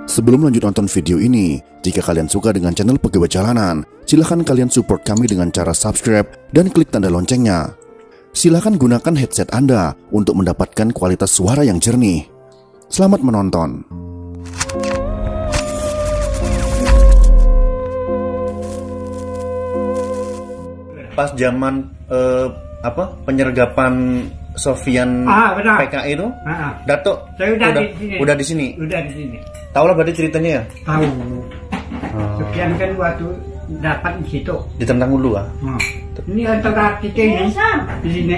Sebelum lanjut nonton video ini, jika kalian suka dengan channel Pegawai Jalanan, silahkan kalian support kami dengan cara subscribe dan klik tanda loncengnya. Silahkan gunakan headset Anda untuk mendapatkan kualitas suara yang jernih. Selamat menonton. Pas zaman penyergapan Sofyan PKI itu, Datuk udah di sini. Udah di sini. Tahu lah berarti ceritanya ya? Tahu. Sofyan kan waktu dapat di situ. Ditentang dulu ah. Ini antara kita ini di sini.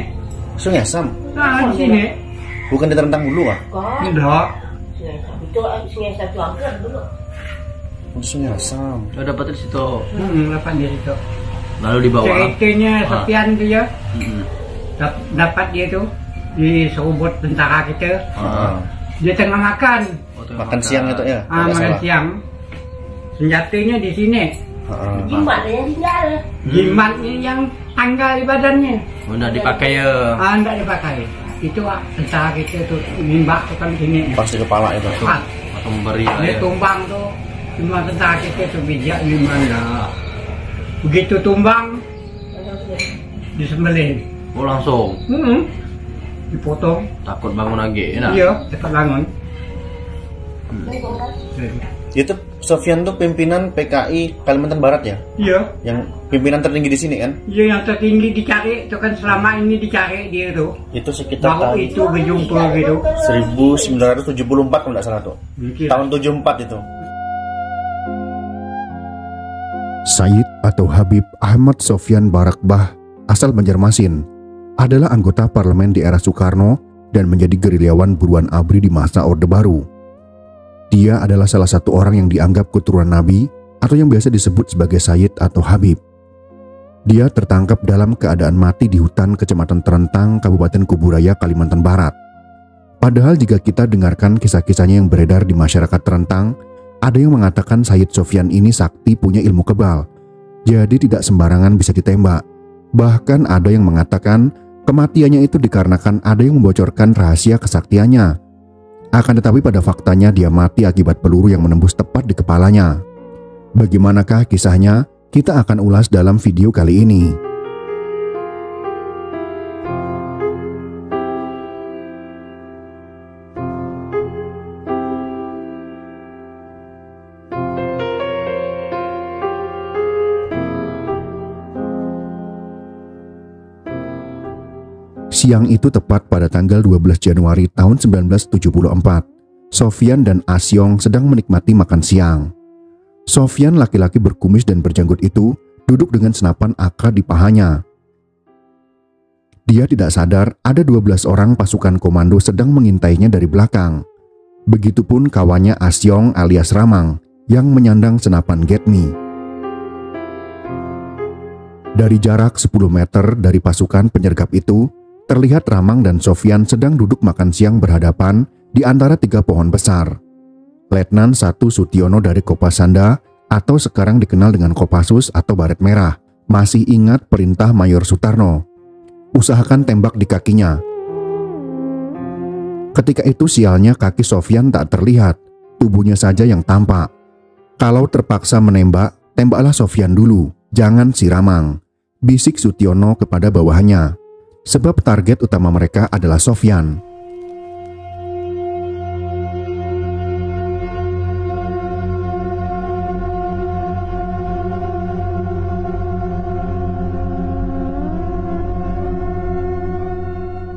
Sungai Asam. Nah, di sini. Bukan ditentang dulu ah? Enggak. Sungai satu angker dulu. Sungai Asam. Oh, dapat di situ. Dapat di situ. Lalu di bawah. Ceritanya Sofyan itu ya. Dapat dia tuh di serubut tentara kita. Dia tengah makan. Makan siang itu ya? Makan siang. Senjatanya di sini. Jimat yang tinggal. Jimatnya yang tanggal di badannya. Udah dipakai ya? Enggak dipakai. Itu tentara kita tuh nimbak tuh kan di sini. Pas di kepala itu. Atau memberi lah dia ya? tumbang tuh. Cuma tentara kita tuh bijak gimana. Begitu tumbang disembelih. Oh langsung? Dipotong. Takut bangun lagi ya? Iya, cepat bangun. Itu Sofyan tuh pimpinan PKI Kalimantan Barat ya? Iya. Yang pimpinan tertinggi di sini kan? Iya, yang tertinggi dicari itu kan selama ini dicari dia tuh. Itu sekitar Baru tahun itu berjumpa gitu. 1974 kalau nggak salah tuh. Tahun 74 itu. Sayyid atau Habib Ahmad Sofyan Barakbah, asal Banjarmasin, adalah anggota parlemen di era Soekarno dan menjadi gerilyawan buruan ABRI di masa Orde Baru. Dia adalah salah satu orang yang dianggap keturunan Nabi atau yang biasa disebut sebagai Sayyid atau Habib. Dia tertangkap dalam keadaan mati di hutan Kecamatan Terentang, Kabupaten Kuburaya, Kalimantan Barat. Padahal jika kita dengarkan kisah-kisahnya yang beredar di masyarakat Terentang, ada yang mengatakan Sayyid Sofyan ini sakti punya ilmu kebal, jadi tidak sembarangan bisa ditembak. Bahkan ada yang mengatakan kematiannya itu dikarenakan ada yang membocorkan rahasia kesaktiannya. Akan tetapi pada faktanya dia mati akibat peluru yang menembus tepat di kepalanya. Bagaimanakah kisahnya? Kita akan ulas dalam video kali ini. Siang itu tepat pada tanggal 12 Januari tahun 1974, Sofyan dan Asyong sedang menikmati makan siang. Sofyan, laki-laki berkumis dan berjanggut itu, duduk dengan senapan AK di pahanya. Dia tidak sadar ada 12 orang pasukan komando sedang mengintainya dari belakang. Begitupun kawannya Asyong alias Ramang yang menyandang senapan Getmi. Dari jarak 10 meter dari pasukan penyergap itu, terlihat Ramang dan Sofyan sedang duduk makan siang berhadapan di antara 3 pohon besar. Letnan 1 Sutiono dari Kopasanda atau sekarang dikenal dengan Kopassus atau Baret Merah masih ingat perintah Mayor Sutarno. Usahakan tembak di kakinya. Ketika itu sialnya kaki Sofyan tak terlihat, tubuhnya saja yang tampak. Kalau terpaksa menembak, tembaklah Sofyan dulu, jangan si Ramang, bisik Sutiono kepada bawahannya. Sebab target utama mereka adalah Sofyan.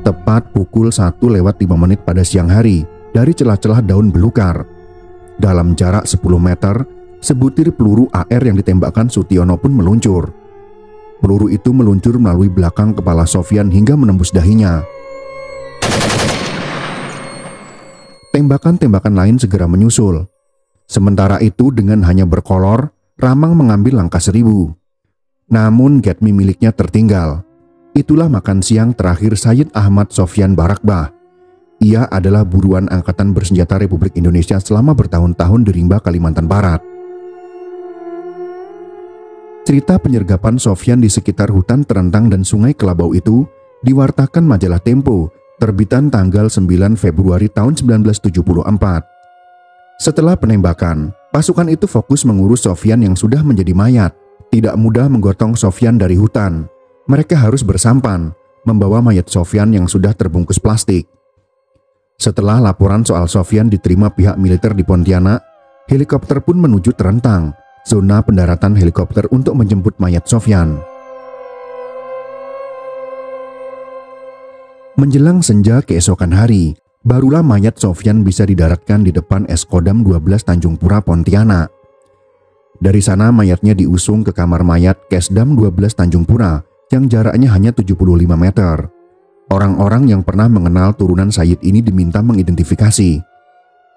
Tepat pukul 1:05 pada siang hari, dari celah-celah daun belukar, dalam jarak 10 meter, sebutir peluru AR yang ditembakkan Sutiono pun meluncur. Peluru itu meluncur melalui belakang kepala Sofyan hingga menembus dahinya. Tembakan-tembakan lain segera menyusul. Sementara itu dengan hanya berkolor, Ramang mengambil langkah 1000. Namun Getmi miliknya tertinggal. Itulah makan siang terakhir Sayyid Ahmad Sofyan Barakbah. Ia adalah buruan Angkatan Bersenjata Republik Indonesia selama bertahun-tahun di Rimba, Kalimantan Barat. Cerita penyergapan Sofyan di sekitar hutan Terentang dan Sungai Kelabau itu diwartakan majalah Tempo, terbitan tanggal 9 Februari tahun 1974. Setelah penembakan, pasukan itu fokus mengurus Sofyan yang sudah menjadi mayat. Tidak mudah menggotong Sofyan dari hutan. Mereka harus bersampan, membawa mayat Sofyan yang sudah terbungkus plastik. Setelah laporan soal Sofyan diterima pihak militer di Pontianak, helikopter pun menuju Terentang, zona pendaratan helikopter untuk menjemput mayat Sofyan. Menjelang senja keesokan hari, barulah mayat Sofyan bisa didaratkan di depan Eskodam 12 Tanjung Pura, Pontianak. Dari sana mayatnya diusung ke kamar mayat Kesdam 12 Tanjung Pura yang jaraknya hanya 75 meter. Orang-orang yang pernah mengenal turunan Sayyid ini diminta mengidentifikasi.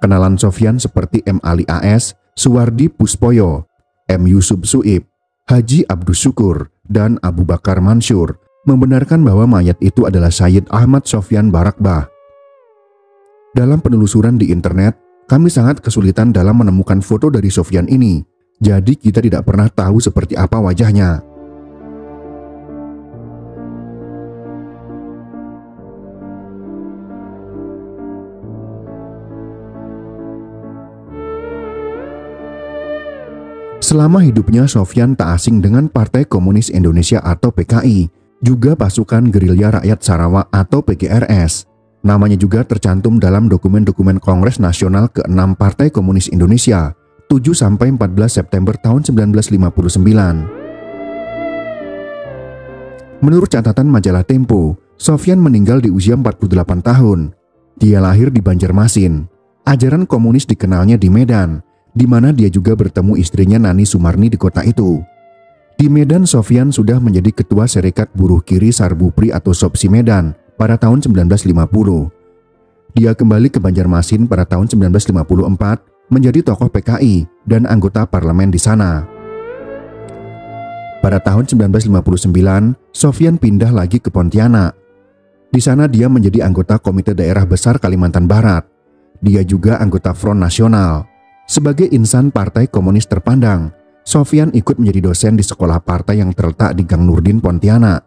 Kenalan Sofyan seperti M. Ali AS, Suwardi Puspoyo, M. Yusuf Suib, Haji Abdus Syukur, dan Abu Bakar Mansur membenarkan bahwa mayat itu adalah Sayyid Ahmad Sofyan Barakbah. Dalam penelusuran di internet, kami sangat kesulitan dalam menemukan foto dari Sofyan ini, jadi kita tidak pernah tahu seperti apa wajahnya. Selama hidupnya, Sofyan tak asing dengan Partai Komunis Indonesia atau PKI, juga pasukan gerilya rakyat Sarawak atau PGRS. Namanya juga tercantum dalam dokumen-dokumen Kongres Nasional ke-6 Partai Komunis Indonesia, 7-14 September tahun 1959. Menurut catatan majalah Tempo, Sofyan meninggal di usia 48 tahun. Dia lahir di Banjarmasin. Ajaran komunis dikenalnya di Medan, di mana dia juga bertemu istrinya Nani Sumarni di kota itu. Di Medan, Sofyan sudah menjadi ketua Serikat Buruh Kiri Sarbupri atau Sopsi Medan pada tahun 1950. Dia kembali ke Banjarmasin pada tahun 1954 menjadi tokoh PKI dan anggota parlemen di sana. Pada tahun 1959, Sofyan pindah lagi ke Pontianak. Di sana dia menjadi anggota Komite Daerah Besar Kalimantan Barat. Dia juga anggota Front Nasional. Sebagai insan Partai Komunis terpandang, Sofyan ikut menjadi dosen di sekolah partai yang terletak di Gang Nurdin, Pontianak.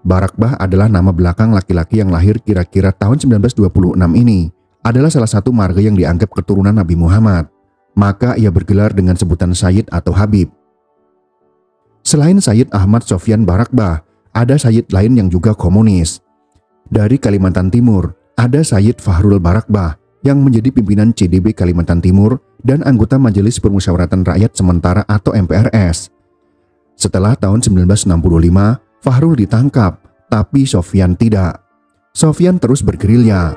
Barakbah adalah nama belakang laki-laki yang lahir kira-kira tahun 1926 ini. Adalah salah satu marga yang dianggap keturunan Nabi Muhammad. Maka ia bergelar dengan sebutan Sayyid atau Habib. Selain Sayyid Ahmad Sofyan Barakbah, ada Sayyid lain yang juga komunis. Dari Kalimantan Timur, ada Sayyid Fahrul Barakbah yang menjadi pimpinan CDB Kalimantan Timur dan anggota Majelis Permusyawaratan Rakyat Sementara atau MPRS. Setelah tahun 1965, Fahrul ditangkap, tapi Sofyan tidak. Sofyan terus bergerilya.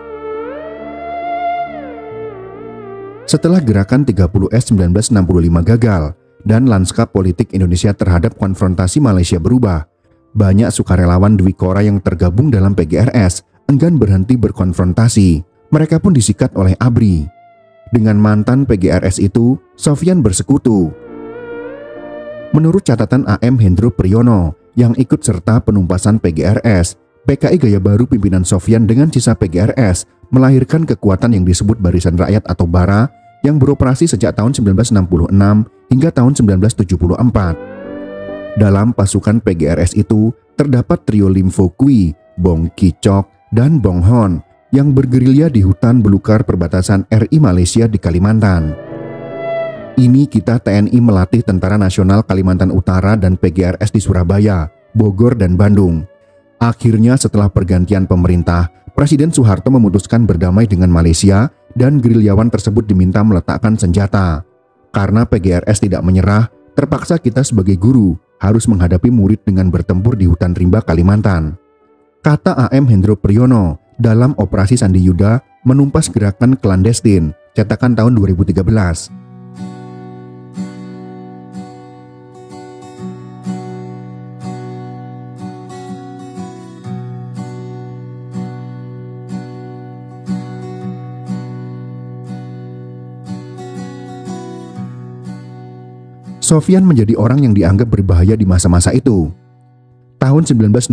Setelah gerakan 30S 1965 gagal dan lanskap politik Indonesia terhadap konfrontasi Malaysia berubah, banyak sukarelawan Dwi Kora yang tergabung dalam PGRS enggan berhenti berkonfrontasi. Mereka pun disikat oleh ABRI. Dengan mantan PGRS itu, Sofyan bersekutu. Menurut catatan AM Hendro Priyono yang ikut serta penumpasan PGRS, PKI Gaya Baru pimpinan Sofyan dengan sisa PGRS melahirkan kekuatan yang disebut Barisan Rakyat atau BARA yang beroperasi sejak tahun 1966 hingga tahun 1974. Dalam pasukan PGRS itu terdapat trio Lim Fo Kui, Bong Ki Chok, dan Bong Hon yang bergerilya di hutan belukar perbatasan RI Malaysia di Kalimantan. Ini kita TNI melatih Tentara Nasional Kalimantan Utara dan PGRS di Surabaya, Bogor, dan Bandung. Akhirnya setelah pergantian pemerintah, Presiden Soeharto memutuskan berdamai dengan Malaysia dan gerilyawan tersebut diminta meletakkan senjata. Karena PGRS tidak menyerah, terpaksa kita sebagai guru harus menghadapi murid dengan bertempur di hutan rimba Kalimantan. Kata AM Hendro Priyono dalam Operasi Sandi Yuda menumpas gerakan klandestin, cetakan tahun 2013. Sofyan menjadi orang yang dianggap berbahaya di masa-masa itu. Tahun 1967,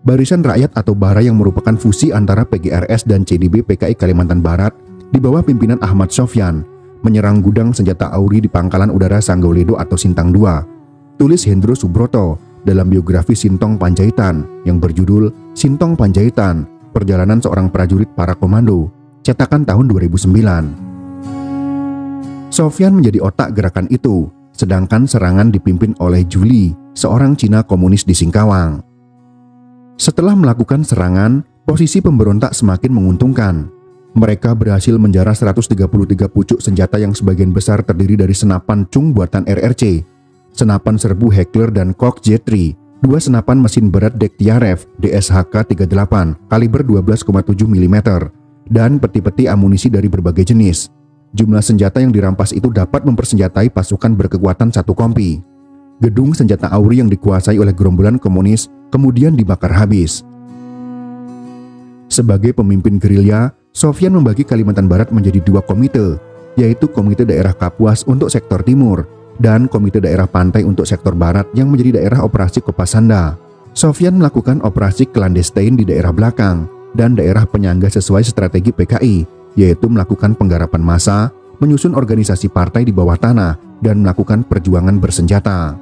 Barisan Rakyat atau BARA yang merupakan fusi antara PGRS dan CDB PKI Kalimantan Barat di bawah pimpinan Ahmad Sofyan menyerang gudang senjata AURI di Pangkalan Udara Sanggauledo atau Sintang 2. Tulis Hendro Subroto dalam biografi Sintong Panjaitan yang berjudul Sintong Panjaitan, Perjalanan Seorang Prajurit Para Komando, cetakan tahun 2009. Sofyan menjadi otak gerakan itu, sedangkan serangan dipimpin oleh Juli, seorang Cina komunis di Singkawang. Setelah melakukan serangan, posisi pemberontak semakin menguntungkan. Mereka berhasil menjarah 133 pucuk senjata yang sebagian besar terdiri dari senapan Chung buatan RRC, senapan serbu Heckler dan Koch J3, 2 senapan mesin berat Dektiarev DSHK-38 kaliber 12,7 mm, dan peti-peti amunisi dari berbagai jenis. Jumlah senjata yang dirampas itu dapat mempersenjatai pasukan berkekuatan 1 kompi. Gedung senjata Auri yang dikuasai oleh gerombolan komunis kemudian dibakar habis. Sebagai pemimpin gerilya, Sofyan membagi Kalimantan Barat menjadi 2 komite, yaitu Komite Daerah Kapuas untuk sektor timur dan Komite Daerah Pantai untuk sektor barat yang menjadi daerah operasi Kopasanda. Sofyan melakukan operasi clandestine di daerah belakang dan daerah penyangga sesuai strategi PKI, yaitu melakukan penggarapan massa, menyusun organisasi partai di bawah tanah, dan melakukan perjuangan bersenjata.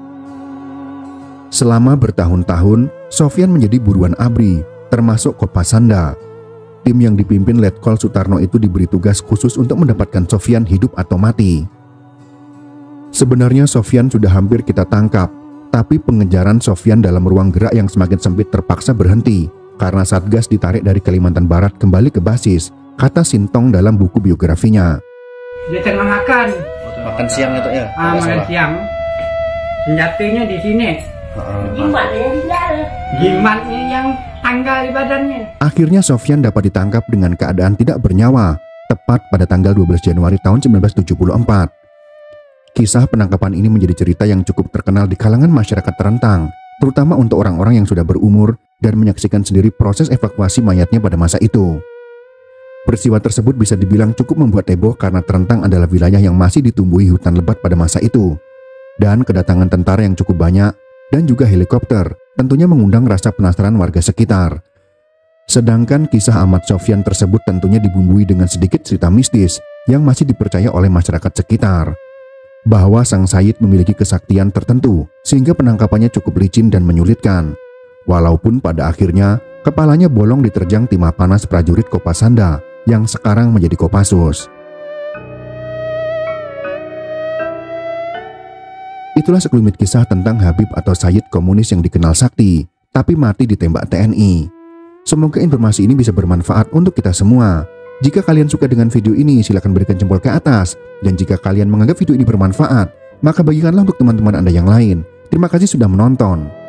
Selama bertahun-tahun, Sofyan menjadi buruan ABRI, termasuk Kopasanda. Tim yang dipimpin Letkol Sutarno itu diberi tugas khusus untuk mendapatkan Sofyan hidup atau mati. Sebenarnya Sofyan sudah hampir kita tangkap, tapi pengejaran Sofyan dalam ruang gerak yang semakin sempit terpaksa berhenti karena Satgas ditarik dari Kalimantan Barat kembali ke basis, kata Sintong dalam buku biografinya. Dia tengah makan. Makan siang itu ya? Makan siang. Senjatanya di sini. Jimatnya yang tanggal di badannya. Akhirnya Sofyan dapat ditangkap dengan keadaan tidak bernyawa, tepat pada tanggal 12 Januari tahun 1974. Kisah penangkapan ini menjadi cerita yang cukup terkenal di kalangan masyarakat terentang, terutama untuk orang-orang yang sudah berumur dan menyaksikan sendiri proses evakuasi mayatnya pada masa itu. Peristiwa tersebut bisa dibilang cukup membuat heboh karena Terentang adalah wilayah yang masih ditumbuhi hutan lebat pada masa itu. Dan kedatangan tentara yang cukup banyak dan juga helikopter tentunya mengundang rasa penasaran warga sekitar. Sedangkan kisah Ahmad Sofyan tersebut tentunya dibumbui dengan sedikit cerita mistis yang masih dipercaya oleh masyarakat sekitar. Bahwa sang Sayyid memiliki kesaktian tertentu sehingga penangkapannya cukup licin dan menyulitkan. Walaupun pada akhirnya kepalanya bolong diterjang timah panas prajurit Kopasanda yang sekarang menjadi Kopassus. Itulah sekelumit kisah tentang Habib atau Sayyid komunis yang dikenal sakti, tapi mati ditembak TNI. Semoga informasi ini bisa bermanfaat untuk kita semua. Jika kalian suka dengan video ini, silakan berikan jempol ke atas. Dan jika kalian menganggap video ini bermanfaat, maka bagikanlah untuk teman-teman Anda yang lain. Terima kasih sudah menonton.